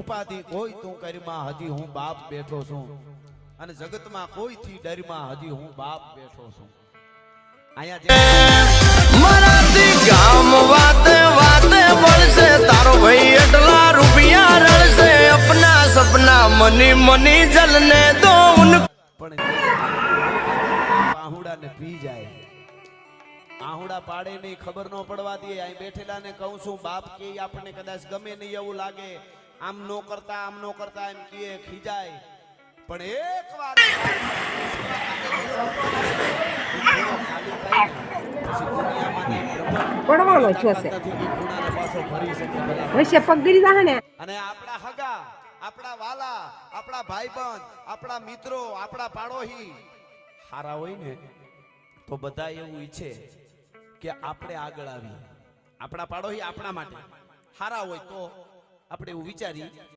છુપાથી કોઈ તું કરમાં હજી હું બાપ બેઠો છું અને જગતમાં કોઈથી ડરમાં હજી હું બાપ બેઠો છું અહીંયા મરાઠી ગામ વાતે વાતે મળશે તારો ભાઈ એટલા રૂપિયા રળશે અપના સપના મની મની જલને દો પણ આહુડાને પી જાય આહુડા પાડે નહીં ખબર ન પડવા દે અહીં બેઠેલા ને કહું છું બાપ કે આપણને કદાચ ગમે નહીં એવું લાગે આમ નો કરતા એમ કહે ખીજાય પણ એક વાત પડવાનો છો છે વૈસે પગ ગરી જાહે ને અને આપણા હગા આપણા વાલા આપણા ભાઈબંધ આપણા મિત્રો આપણા પાડોશી હારા હોય ને તો બધા એવું ઈચ્છે કે આપણે આગળ આવી આપણા પાડોશી આપણા માટે હારા હોય તો આપણે એવું વિચારી